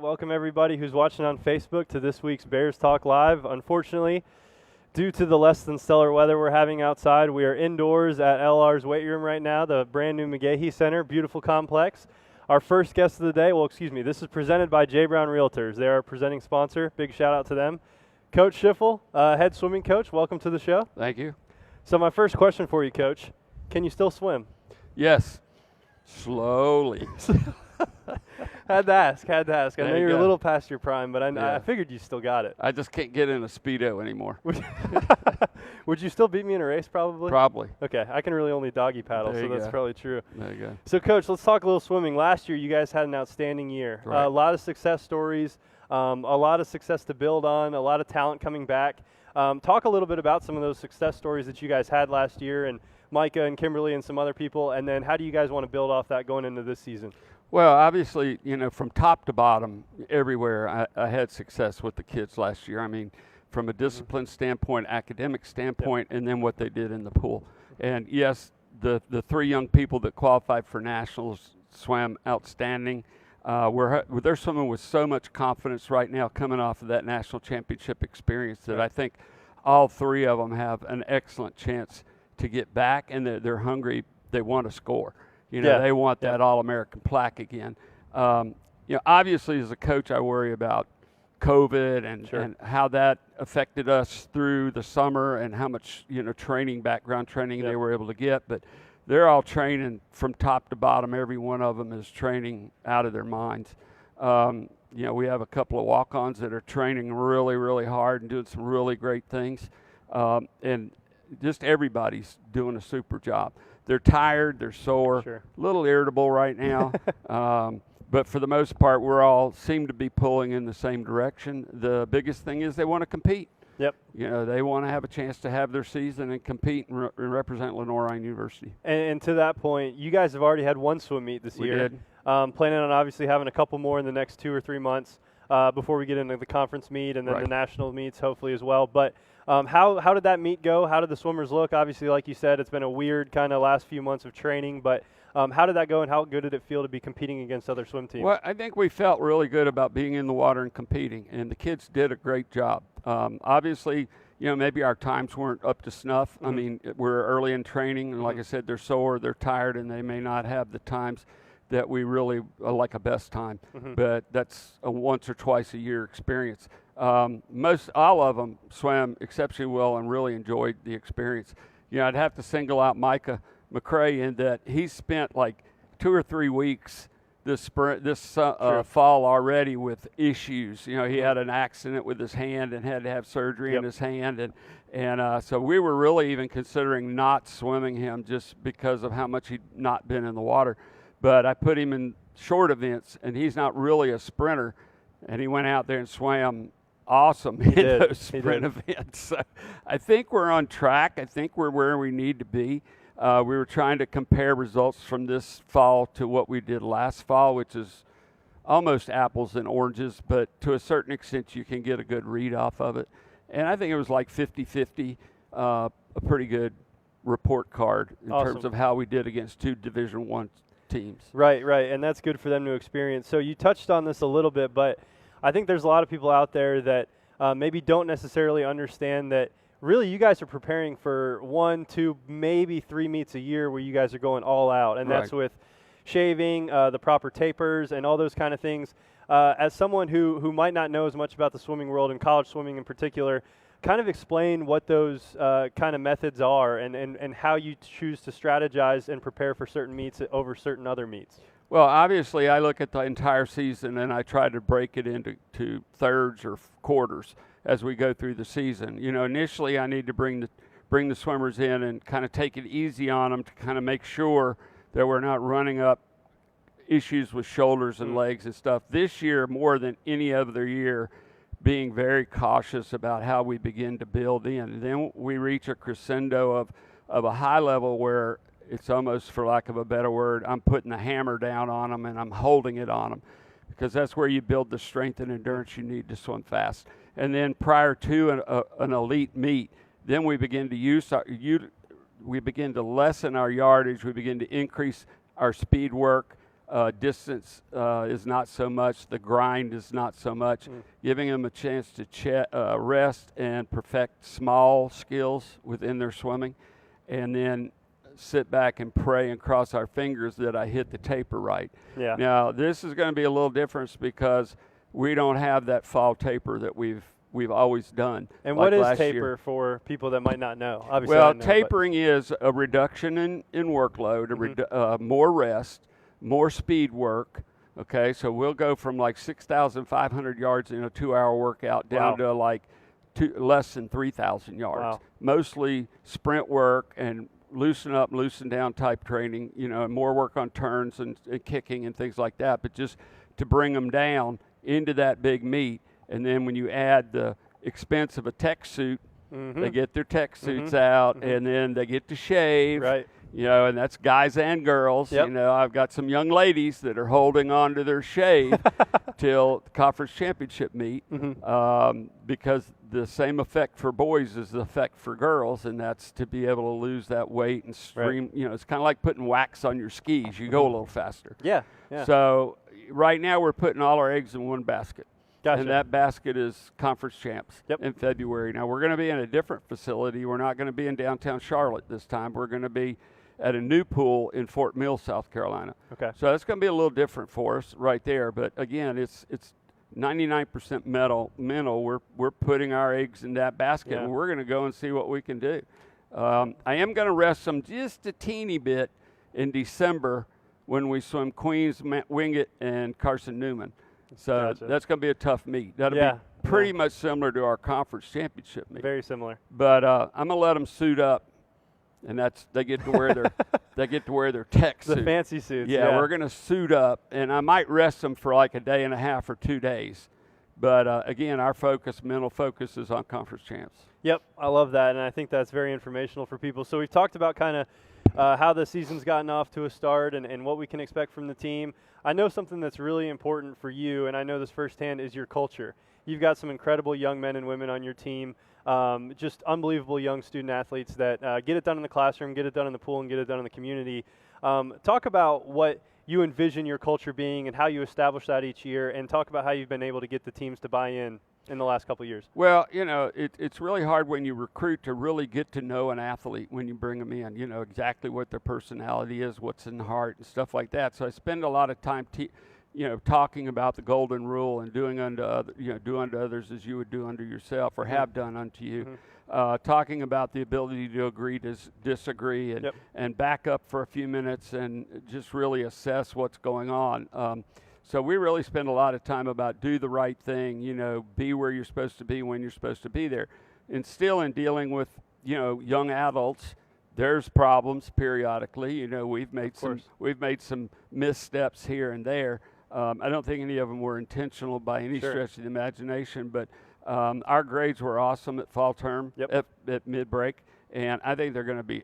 Welcome everybody who's watching on Facebook to this week's Bears Talk Live. Unfortunately, due to the less than stellar weather we're having outside, we are indoors at LR's weight room right now, the brand new McGahee Center, beautiful complex. Our first guest of the day, this is presented by J. Brown Realtors. They are our presenting sponsor. Big shout out to them. Coach Schiffel, head swimming coach, welcome to the show. Thank you. So my first question for you, Coach, can you still swim? Yes, slowly. Had to ask. I know you're go. a little past your prime, but I figured you still got it. I just can't get in a Speedo anymore. Would you still beat me in a race probably? Probably. Okay, I can really only doggy paddle, There so you that's go. probably true. There you go. So, Coach, let's talk a little swimming. Last year, you guys had an outstanding year. Right. A lot of success stories, a lot of success to build on, a lot of talent coming back. Talk a little bit about some of those success stories that you guys had last year, and Micah and Kimberly and some other people, and then how do you guys want to build off that going into this season? Well, obviously, from top to bottom, everywhere, I had success with the kids last year. I mean, from a discipline standpoint, academic standpoint, and then what they did in the pool. And yes, the three young people that qualified for nationals swam outstanding. They're swimming with so much confidence right now coming off of that national championship experience that I think all three of them have an excellent chance to get back, and they're hungry. They want to score. They want that All-American plaque again. Obviously, as a coach, I worry about COVID and how that affected us through the summer and how much, background training they were able to get. But they're all training from top to bottom. Every one of them is training out of their minds. We have a couple of walk-ons that are training really, really hard and doing some really great things. And just everybody's doing a super job. They're tired, they're sore, a little irritable right now. But for the most part, we're all seem to be pulling in the same direction. The biggest thing is they want to compete. Yep. They want to have a chance to have their season and compete and represent Lenoir-Rhyne University. And to that point, you guys have already had one swim meet this year. We did. Planning on obviously having a couple more in the next 2 or 3 months before we get into the conference meet and then the national meets hopefully as well. But how did that meet go? How did the swimmers look? Obviously, like you said, it's been a weird kind of last few months of training, but how did that go and how good did it feel to be competing against other swim teams? Well, I think we felt really good about being in the water and competing, and the kids did a great job. Obviously, maybe our times weren't up to snuff. I mean, we're early in training, and like I said, they're sore, they're tired, and they may not have the times that we really like a best time. But that's a once or twice a year experience. All of them swam exceptionally well and really enjoyed the experience. I'd have to single out Micah McCrae in that he spent like 2 or 3 weeks this fall already with issues. He had an accident with his hand and had to have surgery in his hand, and so we were really even considering not swimming him just because of how much he'd not been in the water. But I put him in short events, and he's not really a sprinter, and he went out there and swam awesome in those sprint events. So I think we're on track. I think we're where we need to be. We were trying to compare results from this fall to what we did last fall, which is almost apples and oranges, but to a certain extent you can get a good read off of it. And I think it was like 50-50, a pretty good report card in terms of how we did against 2 Division I teams. Right, and that's good for them to experience. So you touched on this a little bit, but I think there's a lot of people out there that maybe don't necessarily understand that really you guys are preparing for 1, 2, maybe 3 meets a year where you guys are going all out, and that's with shaving, the proper tapers, and all those kind of things. As someone who might not know as much about the swimming world and college swimming in particular, kind of explain what those kind of methods are and how you choose to strategize and prepare for certain meets over certain other meets. Well, obviously, I look at the entire season and I try to break it into thirds or quarters as we go through the season. Initially, I need to bring the swimmers in and kind of take it easy on them to kind of make sure that we're not running up issues with shoulders and legs and stuff. This year, more than any other year, being very cautious about how we begin to build in. And then we reach a crescendo of a high level where it's almost, for lack of a better word, I'm putting the hammer down on them and I'm holding it on them, because that's where you build the strength and endurance you need to swim fast. And then prior to an elite meet, then we begin to lessen our yardage. We begin to increase our speed work. Distance is not so much. The grind is not so much. Giving them a chance to rest and perfect small skills within their swimming, and then sit back and pray and cross our fingers that I hit the taper right. Yeah. Now, this is going to be a little different because we don't have that fall taper that we've always done. And like what is last taper year. For people that might not know? Obviously, Well, I know, tapering is a reduction in workload, more rest, more speed work. Okay, so we'll go from like 6,500 yards in a 2-hour workout down to like less than 3,000 yards. Wow. Mostly sprint work and loosen up, loosen down type training, and more work on turns and kicking and things like that, but just to bring them down into that big meet. And then when you add the expense of a tech suit, they get their tech suits out, and then they get to shave. Right. And that's guys and girls. Yep. I've got some young ladies that are holding on to their shave till the conference championship meet, because the same effect for boys is the effect for girls, and that's to be able to lose that weight and stream. Right. It's kind of like putting wax on your skis. You go a little faster. Yeah. So right now we're putting all our eggs in one basket. Gotcha. And that basket is conference champs in February. Now, we're going to be in a different facility. We're not going to be in downtown Charlotte this time. We're going to be at a new pool in Fort Mill, South Carolina. Okay. So that's going to be a little different for us right there. But, again, it's 99% mental. We're putting our eggs in that basket, and we're going to go and see what we can do. I am going to rest them just a teeny bit in December when we swim Queens, Wingate, and Carson Newman. So that's going to be a tough meet. That'll be pretty much similar to our conference championship meet. Very similar. But I'm going to let them suit up, and they get to wear their tech suit. The fancy suits. Yeah, we're going to suit up, and I might rest them for like a day and a half or 2 days. But again, our mental focus is on conference champs. Yep, I love that, and I think that's very informational for people. So we've talked about kind of how the season's gotten off to a start and what we can expect from the team. I know something that's really important for you, and I know this firsthand, is your culture. You've got some incredible young men and women on your team, just unbelievable young student athletes that get it done in the classroom, get it done in the pool, and get it done in the community. Talk about what you envision your culture being and how you establish that each year, and talk about how you've been able to get the teams to buy in the last couple of years. Well, it's really hard when you recruit to really get to know an athlete when you bring them in, exactly what their personality is, what's in the heart and stuff like that. So I spend a lot of time, talking about the golden rule and do unto others as you would do unto yourself or have done unto you. Talking about the ability to agree to disagree and back up for a few minutes and just really assess what's going on. So we really spend a lot of time about do the right thing, be where you're supposed to be when you're supposed to be there. And still in dealing with, young adults, there's problems periodically. We've made some missteps here and there. I don't think any of them were intentional by any stretch of the imagination, but our grades were awesome at fall term, at mid-break, and I think they're going to be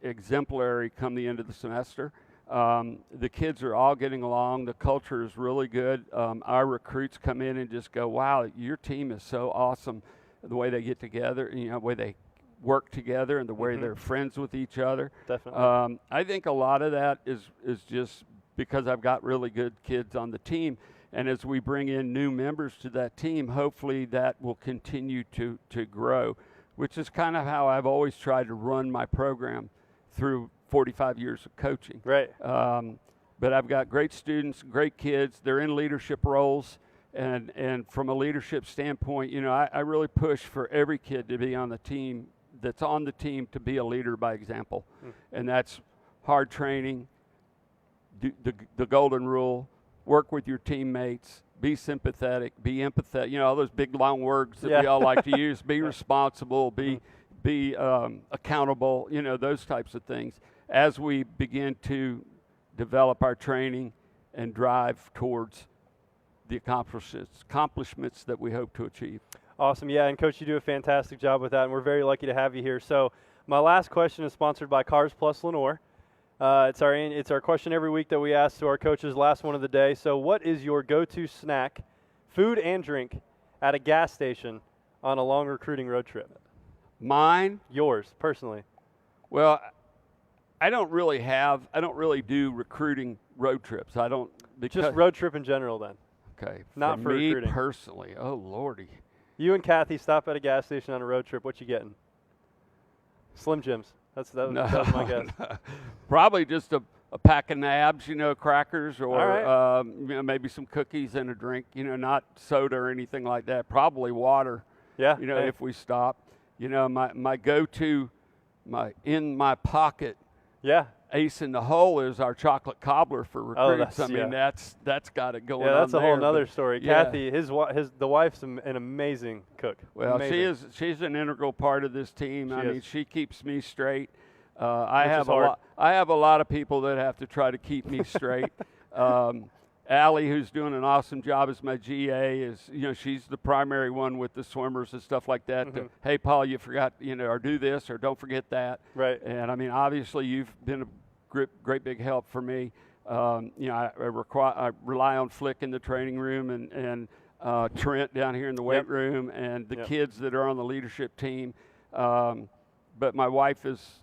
exemplary come the end of the semester. The kids are all getting along. The culture is really good. Our recruits come in and just go, wow, your team is so awesome. The way they get together, the way they work together and the way they're friends with each other. Definitely. I think a lot of that is just because I've got really good kids on the team. And as we bring in new members to that team, hopefully that will continue to grow, which is kind of how I've always tried to run my program through 45 years of coaching. Right. But I've got great students, great kids. They're in leadership roles. And from a leadership standpoint, I really push for every kid to be on the team, that's on the team, to be a leader by example. And that's hard training, the golden rule, work with your teammates, be sympathetic, be empathetic, all those big long words that we all like to use, be responsible, be accountable, those types of things, as we begin to develop our training and drive towards the accomplishments that we hope to achieve. Awesome. Yeah, and Coach, you do a fantastic job with that, and we're very lucky to have you here. So my last question is sponsored by Cars Plus Lenoir. It's our question every week that we ask to our coaches, last one of the day. So what is your go-to snack, food and drink, at a gas station on a long recruiting road trip? Mine? Yours, personally. Well, I don't really do recruiting road trips. I don't. Just road trip in general then. Okay. Not for me recruiting. Personally. Oh, Lordy. You and Kathy stop at a gas station on a road trip. What you getting? Slim Jims. That was my guess. No. Probably just a pack of nabs, crackers, or right. maybe some cookies and a drink, not soda or anything like that. Probably water. Yeah. If we stop. My go-to, in my pocket. Yeah. Ace in the hole is our chocolate cobbler for recruits. That's got it going on. Yeah, that's a there, whole nother story. Yeah. Kathy, the wife's an amazing cook. Well, amazing. she's an integral part of this team. She keeps me straight. I have a lot of people that have to try to keep me straight. Allie, who's doing an awesome job as my GA, is she's the primary one with the swimmers and stuff like that. Mm-hmm. Hey, Paul, you forgot or do this or don't forget that. Right. And obviously you've been a great big help for me. I rely on Flick in the training room and Trent down here in the weight room and the kids that are on the leadership team. But my wife is,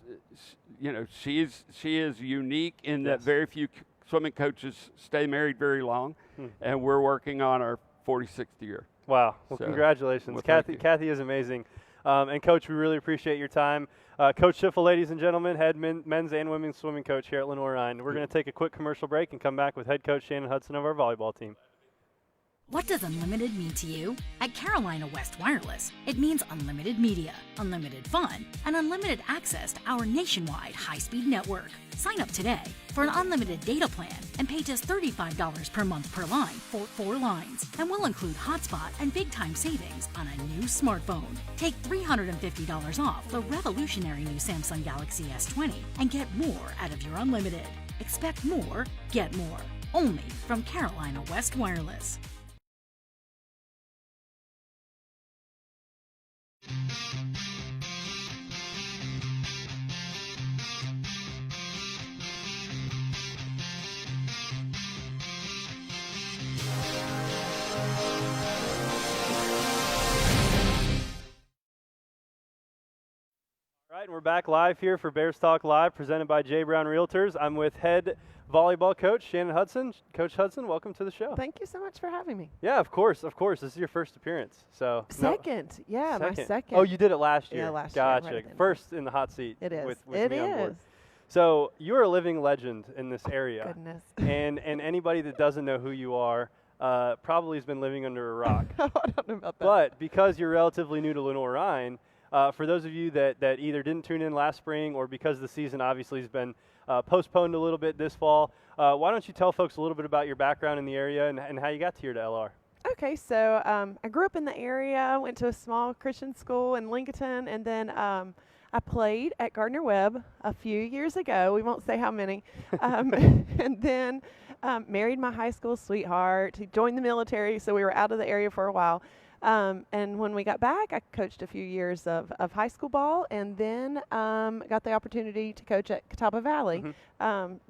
she is unique in that very few swimming coaches stay married very long, and we're working on our 46th year. Wow. Well, congratulations. Well, Kathy is amazing. And Coach, we really appreciate your time. Coach Schiffel, ladies and gentlemen, head men's and women's swimming coach here at Lenoir-Rhyne. We're going to take a quick commercial break and come back with head coach Shannon Hudson of our volleyball team. What does unlimited mean to you? At Carolina West Wireless, it means unlimited media, unlimited fun, and unlimited access to our nationwide high-speed network. Sign up today for an unlimited data plan and pay just $35 per month per line for 4 lines. And we'll include hotspot and big-time savings on a new smartphone. Take $350 off the revolutionary new Samsung Galaxy S20 and get more out of your unlimited. Expect more, get more. Only from Carolina West Wireless. All right, and we're back live here for Bears Talk Live, presented by J. Brown Realtors. I'm with head volleyball coach Shannon Hudson. Coach Hudson, welcome to the show. Thank you so much for having me. Yeah, of course. This is your first appearance. So Second. My second. Oh, you did it last year. Yeah, last year. Gotcha. Right first in the hot seat. It is. With it me is. on board. So you're a living legend in this area. Goodness. and anybody that doesn't know who you are probably has been living under a rock. I don't know about that. But because you're relatively new to Lenoir-Rhyne, for those of you that either didn't tune in last spring or because the season obviously has been postponed a little bit this fall, why don't you tell folks a little bit about your background in the area and how you got here to LR? Okay, so I grew up in the area, went to a small Christian school in Lincoln, and then I played at Gardner-Webb a few years ago. We won't say how many. And then married my high school sweetheart. He joined the military, so we were out of the area for a while. And when we got back, I coached a few years of high school ball, and then got the opportunity to coach at Catawba Valley,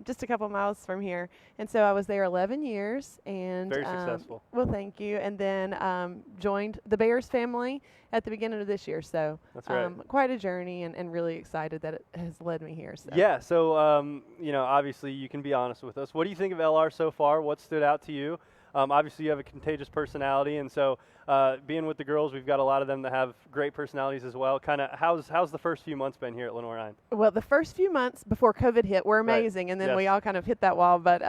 just a couple miles from here. And so I was there 11 years. And very successful. Well, thank you. And then joined the Bears family at the beginning of this year. So that's right. Quite a journey, and really excited that it has led me here. So. Yeah, so obviously you can be honest with us. What do you think of LR so far? What stood out to you? Obviously, you have a contagious personality, and so being with the girls, we've got a lot of them that have great personalities as well. Kind of, how's the first few months been here at Lenoir-Rhyne? Well, the first few months before COVID hit were amazing, and then we all kind of hit that wall. But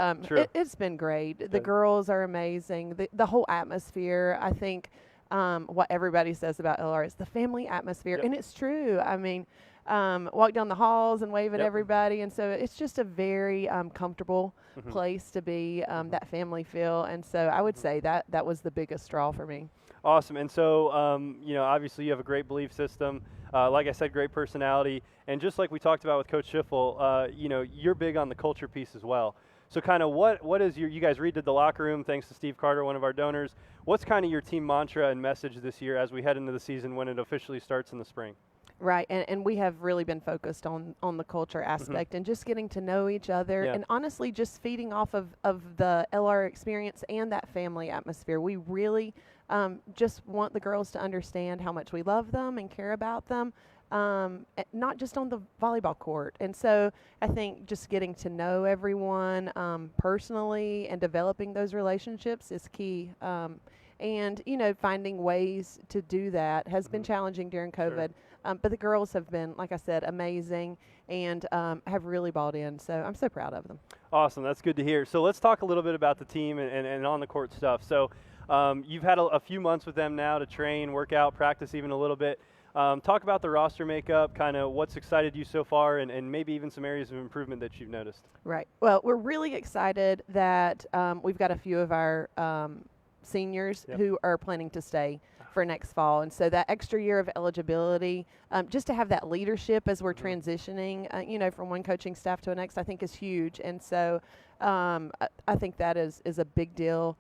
it's been great. Good. The girls are amazing. The whole atmosphere, I think, what everybody says about LR is the family atmosphere, and it's true. I mean, walk down the halls and wave at everybody, and so it's just a very comfortable place to be, that family feel, and so I would say that was the biggest draw for me. Awesome. And so obviously you have a great belief system, like I said, great personality, and just like we talked about with Coach Schiffel, you're big on the culture piece as well. So kind of what is you guys redid the locker room thanks to Steve Carter, one of our donors. What's kind of your team mantra and message this year as we head into the season when it officially starts in the spring? Right, and we have really been focused on the culture aspect and just getting to know each other, and honestly just feeding off of the LR experience and that family atmosphere. We really just want the girls to understand how much we love them and care about them, not just on the volleyball court. And so I think just getting to know everyone personally and developing those relationships is key. And, finding ways to do that has been challenging during COVID. Sure. But the girls have been, like I said, amazing and have really bought in. So I'm so proud of them. Awesome. That's good to hear. So let's talk a little bit about the team and on the court stuff. So you've had a few months with them now to train, work out, practice even a little bit. Talk about the roster makeup, kind of what's excited you so far, and maybe even some areas of improvement that you've noticed. Right. Well, we're really excited that we've got a few of our seniors who are planning to stay for next fall. And so that extra year of eligibility, just to have that leadership as we're transitioning, from one coaching staff to the next, I think is huge. And so I think that is a big deal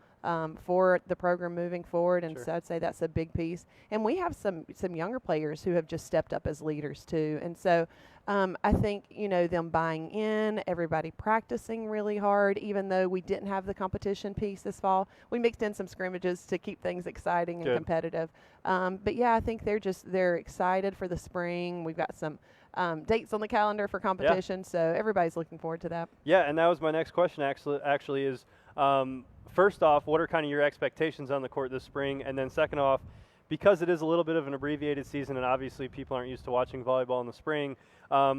for the program moving forward. And so I'd say that's a big piece. And we have some younger players who have just stepped up as leaders too. And so I think, them buying in, everybody practicing really hard, even though we didn't have the competition piece this fall. We mixed in some scrimmages to keep things exciting and competitive. But yeah, I think they're excited for the spring. We've got some dates on the calendar for competition, so everybody's looking forward to that. Yeah, and that was my next question actually is, first off, what are kind of your expectations on the court this spring? And then second off, because it is a little bit of an abbreviated season and obviously people aren't used to watching volleyball in the spring,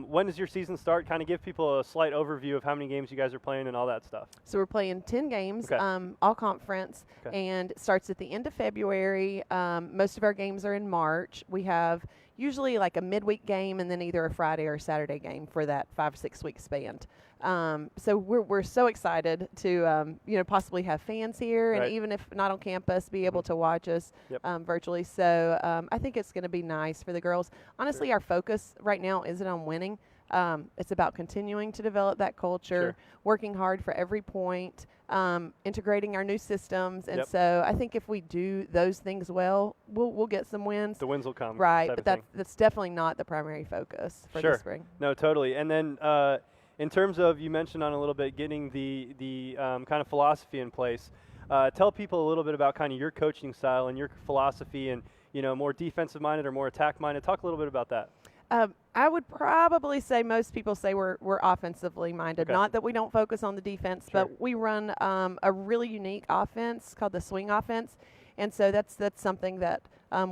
when does your season start? Kind of give people a slight overview of how many games you guys are playing and all that stuff. So we're playing 10 games, all conference, and it starts at the end of February. Most of our games are in March. We have usually like a midweek game and then either a Friday or a Saturday game for that 5-6 week span. So we're so excited to possibly have fans here, and even if not on campus, be able to watch us virtually. So I think it's going to be nice for the girls. Honestly, our focus right now isn't on winning. It's about continuing to develop that culture, working hard for every point, integrating our new systems. And so I think if we do those things well, we'll get some wins. The wins will come. Right, but that's definitely not the primary focus for the spring. No, totally. And then in terms of, you mentioned on a little bit, getting the kind of philosophy in place, tell people a little bit about kind of your coaching style and your philosophy and, more defensive-minded or more attack-minded. Talk a little bit about that. I would probably say most people say we're offensively minded. Not that we don't focus on the defense, but we run a really unique offense called the swing offense. And so that's something that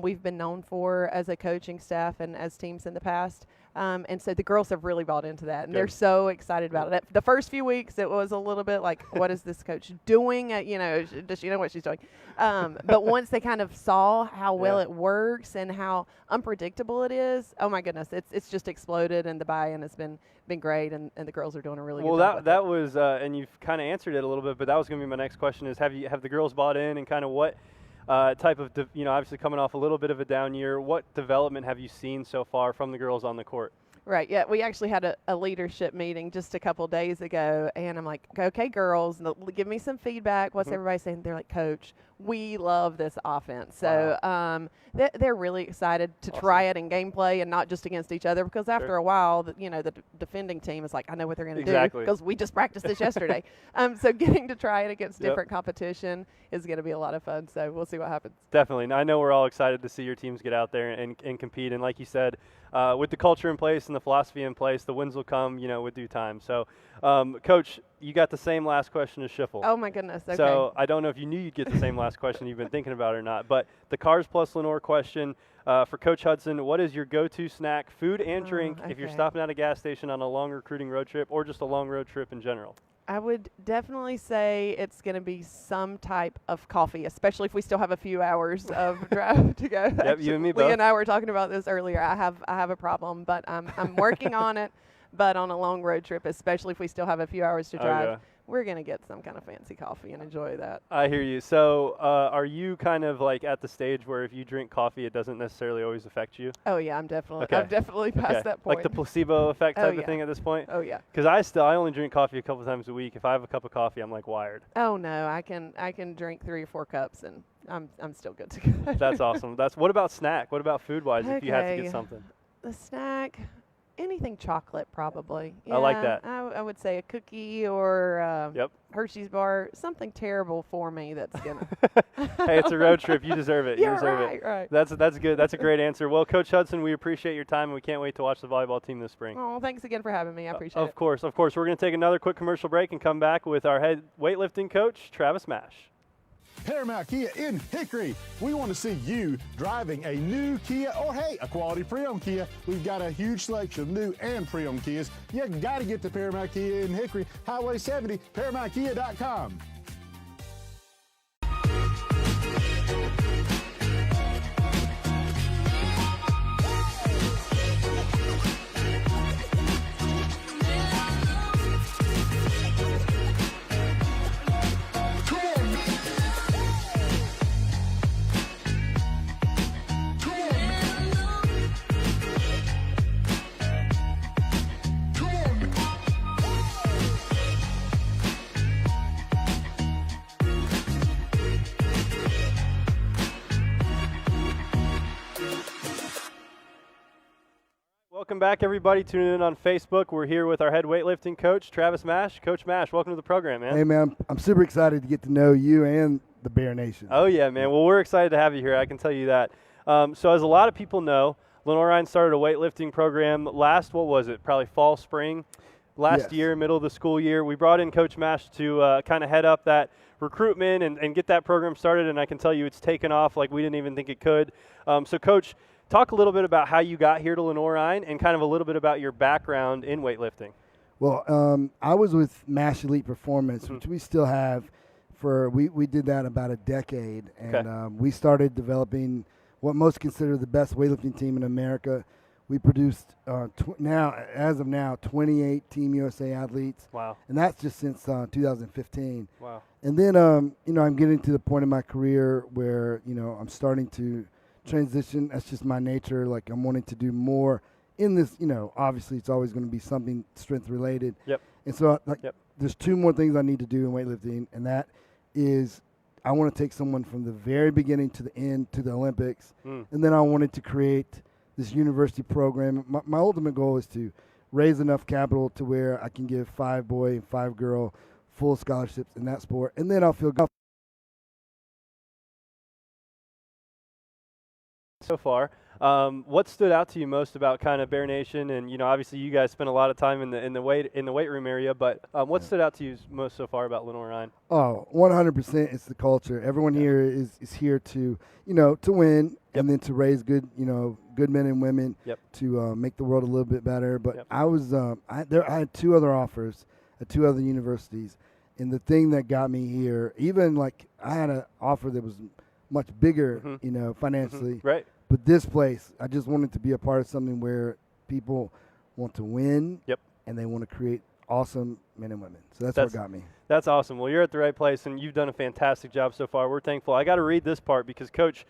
we've been known for as a coaching staff and as teams in the past. And so the girls have really bought into that, and they're so excited about it. The first few weeks, it was a little bit like, what is this coach doing? Does she know what she's doing? But once they kind of saw how well it works and how unpredictable it is, oh my goodness, it's just exploded, and the buy-in has been great, and the girls are doing a really good job. Well, that was, and you've kind of answered it a little bit, but that was going to be my next question: is have the girls bought in, and kind of what type of, obviously coming off a little bit of a down year, what development have you seen so far from the girls on the court? Right, yeah, we actually had a leadership meeting just a couple days ago, and I'm like, okay, girls, give me some feedback. What's everybody saying? They're like, Coach, we love this offense. So they're really excited to try it in gameplay and not just against each other, because after a while, the defending team is like, I know what they're going to do because we just practiced this yesterday. So getting to try it against different competition is going to be a lot of fun. So we'll see what happens. Definitely. And I know we're all excited to see your teams get out there and compete. And like you said, with the culture in place and the philosophy in place, the wins will come, with due time. So, Coach, you got the same last question as Schiffel. Oh, my goodness. Okay. So I don't know if you knew you'd get the same last question you've been thinking about or not. But the Cars Plus Lenore question for Coach Hudson: what is your go-to snack, food and drink, if you're stopping at a gas station on a long recruiting road trip or just a long road trip in general? I would definitely say it's going to be some type of coffee, especially if we still have a few hours of drive to go. Yep, you and me both. Lee and I were talking about this earlier. I have a problem, but I'm working on it. But on a long road trip, especially if we still have a few hours to drive, we're going to get some kind of fancy coffee and enjoy that. I hear you. So are you kind of like at the stage where if you drink coffee, it doesn't necessarily always affect you? Oh, yeah, I've definitely passed that point. Like the placebo effect type of thing at this point? Oh, yeah. Because I only drink coffee a couple times a week. If I have a cup of coffee, I'm like wired. Oh, no, I can drink 3 or 4 cups, and I'm still good to go. That's awesome. What about snack? What about food-wise if you had to get something? The snack, anything chocolate, probably. I like Yeah, that. I would say a cookie or Yep. Hershey's bar, something terrible for me that's gonna. Hey, it's a road trip. You deserve it. You Yeah, deserve right, it. right. That's good. That's a great answer. Well, Coach Hudson, we appreciate your time, and we can't wait to watch the volleyball team this spring. Oh, thanks again for having me. I appreciate it. Of course. We're going to take another quick commercial break and come back with our head weightlifting coach, Travis Mash. Paramount Kia in Hickory. We want to see you driving a new Kia or, hey, a quality pre-owned Kia. We've got a huge selection of new and pre-owned Kias. You got to get to Paramount Kia in Hickory, Highway 70, ParamountKia.com. Welcome back, everybody. Tuning in on Facebook. We're here with our head weightlifting coach, Travis Mash. Coach Mash, welcome to the program, man. Hey, man, I'm super excited to get to know you and the Bear Nation. Oh, yeah, man. Well, we're excited to have you here. I can tell you that. So as a lot of people know, Lenoir-Rhyne started a weightlifting program probably fall, spring last Yes. year, middle of the school year. We brought in Coach Mash to kind of head up that recruitment and get that program started, and I can tell you it's taken off like we didn't even think it could. So, Coach, talk a little bit about how you got here to Lenoir-Rhyne and kind of a little bit about your background in weightlifting. Well, I was with MASH Elite Performance, Mm-hmm. which we still have we did that about a decade. And Okay. We started developing what most consider the best weightlifting team in America. We produced as of now 28 Team USA athletes. Wow. And that's just since 2015. Wow. And then, I'm getting to the point in my career where, I'm starting to transition. That's just my nature. Like, I'm wanting to do more in this, obviously it's always going to be something strength related. Yep. And so, Yep. there's two more things I need to do in weightlifting, and that is I want to take someone from the very beginning to the end to the Olympics. Mm. And then I wanted to create this university program. My ultimate goal is to raise enough capital to where I can give 5 boy and 5 girl full scholarships in that sport. And then I'll feel good. So far, what stood out to you most about kind of Bear Nation? And obviously you guys spent a lot of time in the weight room area, but what stood out to you most so far about Lenoir-Rhyne? Oh, 100% it's the culture. Everyone here is here to, to win and then to raise good, good men and women to make the world a little bit better. But I was, I had 2 other offers at 2 other universities. And the thing that got me here, even like I had an offer that was much bigger, financially. Mm-hmm. Right. But this place, I just wanted to be a part of something where people want to win and they want to create awesome men and women. So that's what got me. That's awesome. Well, you're at the right place, and you've done a fantastic job so far. We're thankful. I got to read this part because, Coach,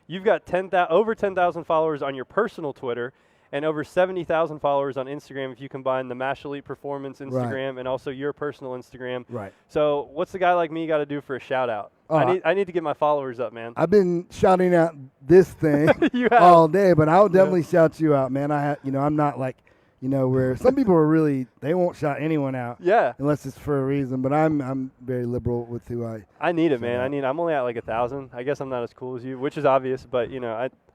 you've got over 10,000 followers on your personal Twitter and over 70,000 followers on Instagram if you combine the MASH Elite Performance Instagram and also your personal Instagram. Right. So what's the guy like me got to do for a shout-out? I need to get my followers up, man. I've been shouting out this thing all day, but I'll definitely shout you out, man. I'm not like, where some people are really, they won't shout anyone out. Yeah. Unless it's for a reason, but I'm very liberal with who I need it, man. I'm only at like 1,000. I guess I'm not as cool as you, which is obvious, but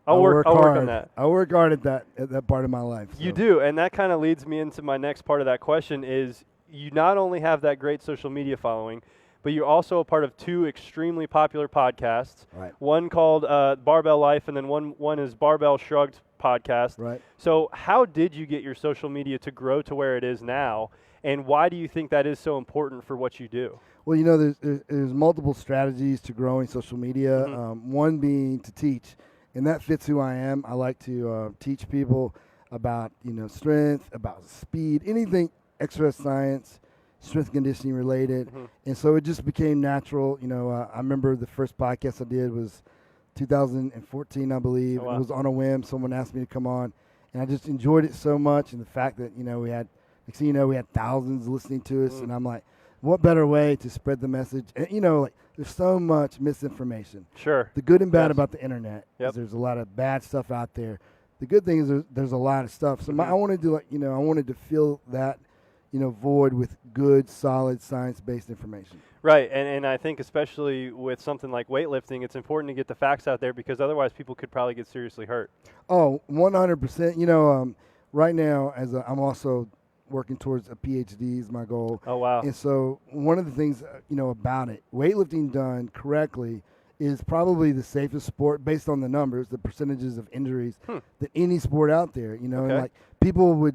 I'll work on that. I work hard at that part of my life. So. You do, and that kind of leads me into my next part of that question is you not only have that great social media following, but you're also a part of 2 extremely popular podcasts. Right. One called Barbell Life, and then one is Barbell Shrugged podcast. Right. So how did you get your social media to grow to where it is now, and why do you think that is so important for what you do? Well, there's multiple strategies to growing social media, one being to teach. And that fits who I am. I like to teach people about, strength, about speed, anything exercise science, strength conditioning related. And so it just became natural. I remember the first podcast I did was 2014, I believe. Oh, wow. It was on a whim. Someone asked me to come on. And I just enjoyed it so much. And the fact that, we had, we had thousands listening to us. And I'm like, what better way to spread the message? And, there's so much misinformation. Sure. The good and bad about the internet Yep. is there's a lot of bad stuff out there. the good thing is there's a lot of stuff. So I wanted to I wanted to fill that void with good, solid, science-based information. Right, and I think especially with something like weightlifting, it's important to get the facts out there because otherwise people could probably get seriously hurt. Oh, 100%. Right now, I'm also working towards a PhD is my goal. Oh, wow. And so one of the things, about it, weightlifting done correctly is probably the safest sport based on the numbers, the percentages of injuries that any sport out there, and like people would,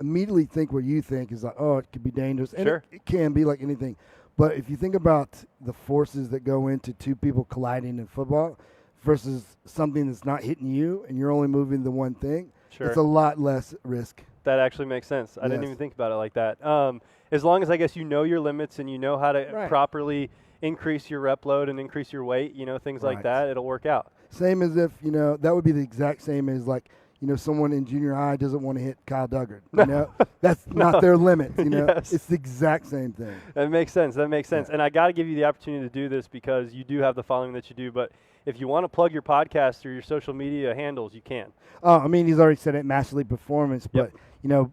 immediately think what you think is like, oh, it could be dangerous. And Sure. it can be like anything. But if you think about the forces that go into two people colliding in football versus something that's not hitting you and you're only moving the one thing, Sure. it's a lot less risk. That actually makes sense. I didn't Yes. even think about it like that. As long as I guess you know your limits and you know how to Right. properly increase your rep load and increase your weight, things like Right. that, it'll work out. Same as if, that would be the exact same as like, someone in junior high doesn't want to hit Kyle Duggar. That's not their limit. Yes. It's the exact same thing. That makes sense. Yeah. And I got to give you the opportunity to do this because you do have the following that you do. But if you want to plug your podcast or your social media handles, you can. Oh, I mean, he's already said it, Master League Performance. Yep.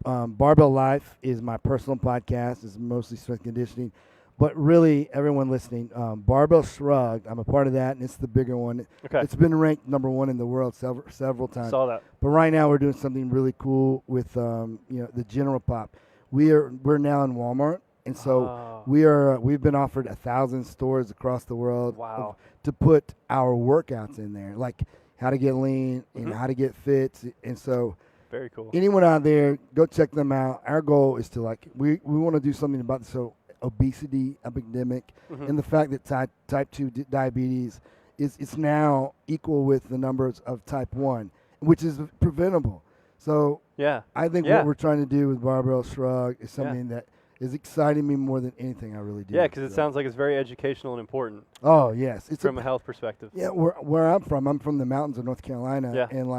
But, Barbell Life is my personal podcast. It's mostly strength conditioning. But really, everyone listening, Barbell Shrugged, I'm a part of that, and it's the bigger one. Okay. It's been ranked #1 in the world several times. Saw that. But right now, we're doing something really cool with, the General Pop. We're now in Walmart, and so we've been offered 1,000 stores across the world Wow. to put our workouts in there, like how to get lean and how to get fit, and so. Very cool. Anyone out there, go check them out. Our goal is to we want to do something about this obesity epidemic and the fact that type 2 diabetes is now equal with the numbers of type 1, which is preventable. So Yeah. I think Yeah. what we're trying to do with Barbell Shrug is something that is exciting me more than anything I really do. Yeah, because it So- sounds like it's very educational and important Oh, yes. It's from a health perspective. Yeah, where I'm from the mountains of North Carolina. Yeah. And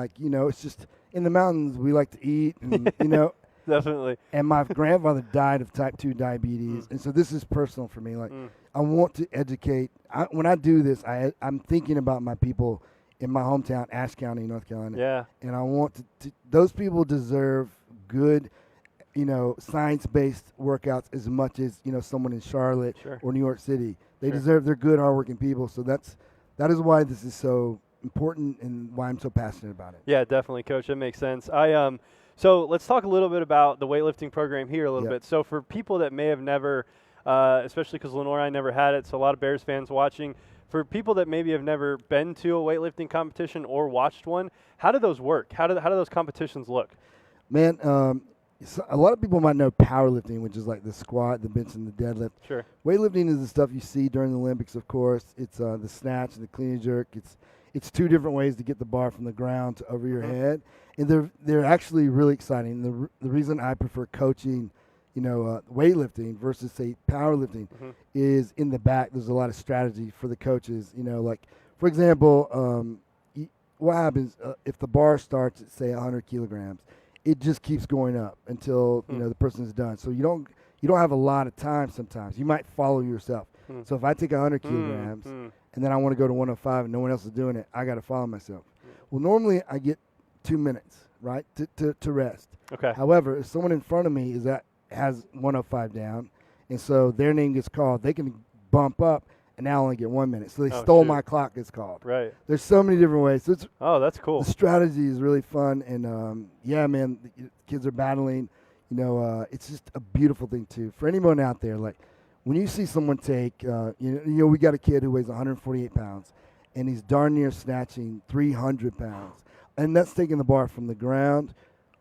it's just in the mountains we like to eat and, Definitely. and my grandfather died of type 2 diabetes. And so this is personal for me. I want to educate. When I do this, I'm thinking about my people in my hometown, Ashe County, North Carolina. Yeah. And I want to those people deserve good, science-based workouts as much as, someone in Charlotte Sure. or New York City. They Sure. deserve, they're good, hardworking people. So that is why this is so important and why I'm so passionate about it. Yeah, definitely, Coach. That makes sense. So let's talk a little bit about the weightlifting program here a little Yep. bit. So for people that may have never, especially because Lenoir-Rhyne never had it, so a lot of Bears fans watching, for people that maybe have never been to a weightlifting competition or watched one, how do those work? How do those competitions look? Man, a lot of people might know powerlifting, which is like the squat, the bench, and the deadlift. Sure. Weightlifting is the stuff you see during the Olympics, of course. It's the snatch and the clean and jerk. It's two different ways to get the bar from the ground to over your head, and they're actually really exciting. The reason I prefer coaching, weightlifting versus say powerlifting, is in the back. There's a lot of strategy for the coaches. Like for example, what happens if the bar starts at say 100 kilograms? It just keeps going up until the person is done. So you don't have a lot of time. Sometimes you might follow yourself. So if I take 100 kilograms and then I want to go to 105 and no one else is doing it, I got to follow myself. Well, normally I get 2 minutes, right, to rest. Okay. However, if someone in front of me has 105 down, and so their name gets called, they can bump up and now only get 1 minute. So they stole shoot. my clock, it's called. Right. There's so many different ways. So it's That's cool. the strategy is really fun, and yeah, man, the kids are battling. It's just a beautiful thing too. For anyone out there, like when you see someone take, we got a kid who weighs 148 pounds, and he's darn near snatching 300 pounds, and that's taking the bar from the ground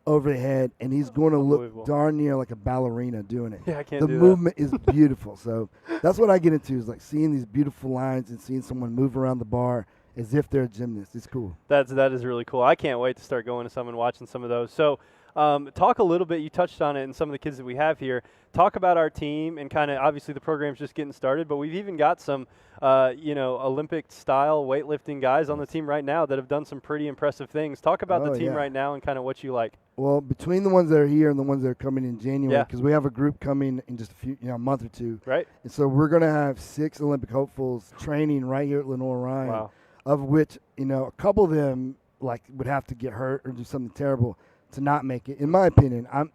over the head, and he's going to Unbelievable. look darn near like a ballerina doing it. Yeah, I can't The do that. movement is beautiful. So that's what I get into, is like seeing these beautiful lines and seeing someone move around the bar as if they're a gymnast. It's cool. That is really cool. I can't wait to start going to some and watching some of those. So talk a little bit, you touched on it, and some of the kids that we have here. Talk about our team, and kind of obviously the program's just getting started, but we've even got some Olympic-style weightlifting guys on the team right now that have done some pretty impressive things. Talk about the team right now and kind of what you like. Well, between the ones that are here and the ones that are coming in January, Yeah. because we have a group coming in just a month or two. Right. And so we're going to have 6 Olympic hopefuls training right here at Lenoir-Rhyne. Wow. Of which, a couple of them like would have to get hurt or do something terrible to not make it. In my opinion, I'm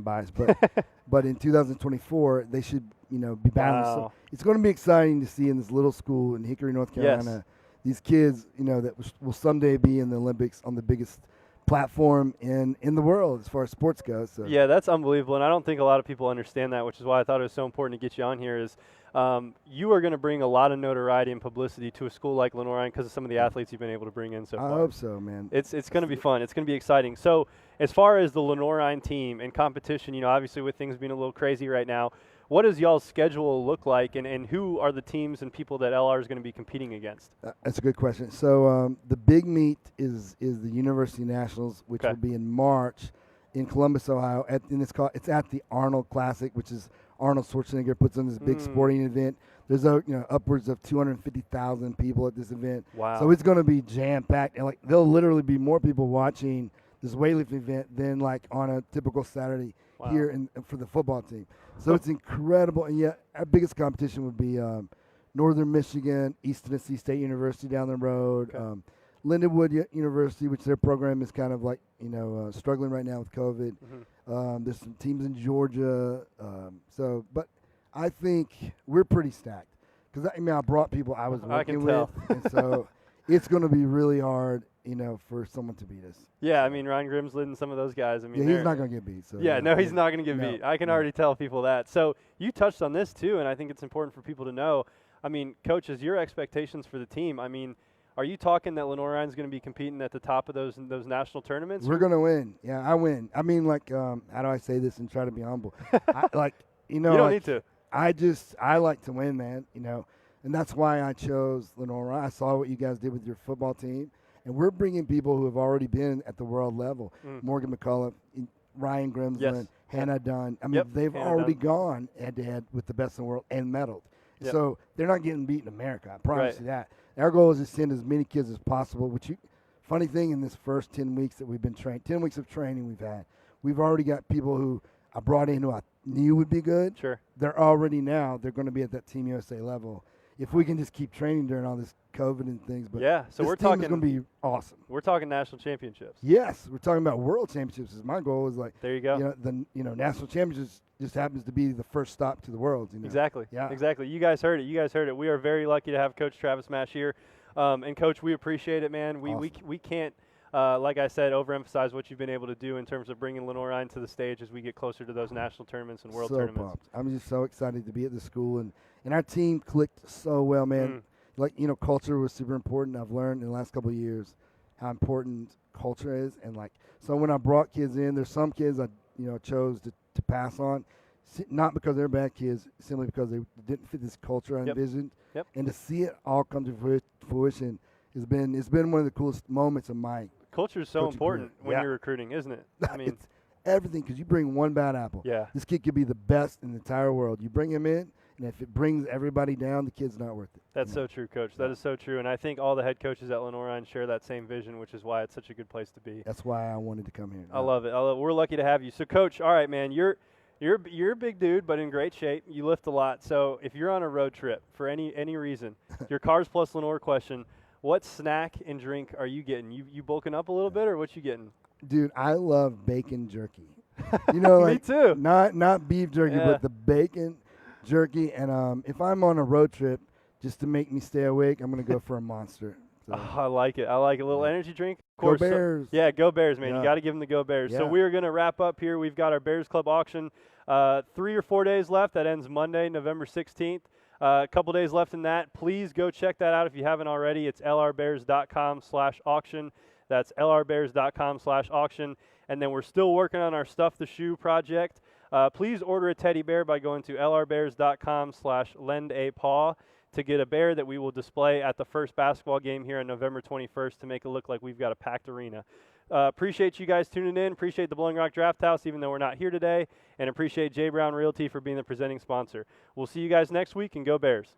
biased, but but in 2024 they should be battling. Wow. So it's going to be exciting to see in this little school in Hickory, North Carolina, Yes. these kids that will someday be in the Olympics on the biggest platform in the world as far as sports goes. So. Yeah, that's unbelievable, and I don't think a lot of people understand that, which is why I thought it was so important to get you on here. Is you are going to bring a lot of notoriety and publicity to a school like Lenoir-Rhyne because of some of the athletes you've been able to bring in so far. I hope so, man. It's going to be fun. It's going to be exciting. So as far as the Lenoir-Rhyne team and competition, obviously with things being a little crazy right now, what does y'all's schedule look like, and who are the teams and people that LR is going to be competing against? That's a good question. So the big meet is the University Nationals, which Okay. will be in March in Columbus, Ohio. It's at the Arnold Classic, which is Arnold Schwarzenegger puts on this big sporting event. There's upwards of 250,000 people at this event. Wow. So it's going to be jam packed, and there'll literally be more people watching this weightlifting event than on a typical Saturday Wow. here for the football team. So it's incredible. And yet our biggest competition would be Northern Michigan, East Tennessee State University down the road, Okay. Lindenwood University, which their program is kind of struggling right now with COVID. Mm-hmm. There's some teams in Georgia. But I think we're pretty stacked because I brought people I was I can working tell. with, and so it's going to be really hard, for someone to beat us. Yeah, Ryan Grimslid and some of those guys. Yeah, they're- he's not going to get beat. So Yeah, no, he's not going to get No, beat. I can no. already tell people that. So you touched on this too, and I think it's important for people to know. Coaches, your expectations for the team. Are you talking that Lenoir-Rhyne is going to be competing at the top of those national tournaments? We're going to win. Yeah, I win. How do I say this and try to be humble? You don't need to. I like to win, man, and that's why I chose Lenoir-Rhyne. I saw what you guys did with your football team, and we're bringing people who have already been at the world level. Morgan McCullough, Ryan Grimslin, Yes. Hannah Dunn. Yep, They've Hannah already Dunn. gone head-to-head with the best in the world and medaled. Yep. So they're not getting beat in America. I promise Right. you that. Our goal is to send as many kids as possible, funny thing in this first 10 weeks that we've been trained, 10 weeks of training we've already got people who I brought in who I knew would be good. Sure. They're going to be at that Team USA level. If we can just keep training during all this COVID and things. But Yeah, so this we're team talking is going to be awesome. We're talking national championships. Yes, we're talking about world championships. My goal is There you go. the national championships just happens to be the first stop to the world. Exactly. Yeah. Exactly. You guys heard it. We are very lucky to have Coach Travis Mash here. And Coach, we appreciate it, man. We can't, like I said, overemphasize what you've been able to do in terms of bringing Lenoir-Rhyne to the stage as we get closer to those national tournaments and world tournaments. Pumped. I'm just so excited to be at the school, and our team clicked so well, man. Culture was super important. I've learned in the last couple of years how important culture is, and so when I brought kids in, there's some kids I chose to pass on, not because they're bad kids, simply because they didn't fit this culture I envisioned. Yep. And to see it all come to fruition has been one of the coolest moments of my Culture is so coaching important career. when Yeah. you're recruiting, isn't it? It's everything, because you bring one bad apple. Yeah. This kid could be the best in the entire world. You bring him in, and if it brings everybody down, the kid's not worth it. That's so true, Coach. That is so true. And I think all the head coaches at Lenoir-Rhyne share that same vision, which is why it's such a good place to be. That's why I wanted to come here. I love it. We're lucky to have you. So, Coach, all right, man, you're a big dude, but in great shape. You lift a lot. So if you're on a road trip for any reason, your Cars Plus Lenoir question, what snack and drink are you getting? You bulking up a little bit, or what you getting? Dude, I love bacon jerky. Me too. Not beef jerky, Yeah. but the bacon jerky. And if I'm on a road trip, just to make me stay awake, I'm gonna go for a Monster. So. Oh, I like it. A little energy drink. Of Go course. Bears. Yeah, go Bears, man. You Yeah. got to give them the go Bears. So Yeah. we are going to wrap up here. We've got our Bears Club auction. 3 or 4 days left. That ends Monday, November 16th. A couple days left in that. Please go check that out if you haven't already. It's lrbears.com/auction. That's lrbears.com/auction. And then we're still working on our Stuff the Shoe project. Please order a teddy bear by going to lrbears.com/lendapaw to get a bear that we will display at the first basketball game here on November 21st to make it look like we've got a packed arena. Appreciate you guys tuning in. Appreciate the Blowing Rock Draft House, even though we're not here today. And appreciate J. Brown Realty for being the presenting sponsor. We'll see you guys next week, and go Bears.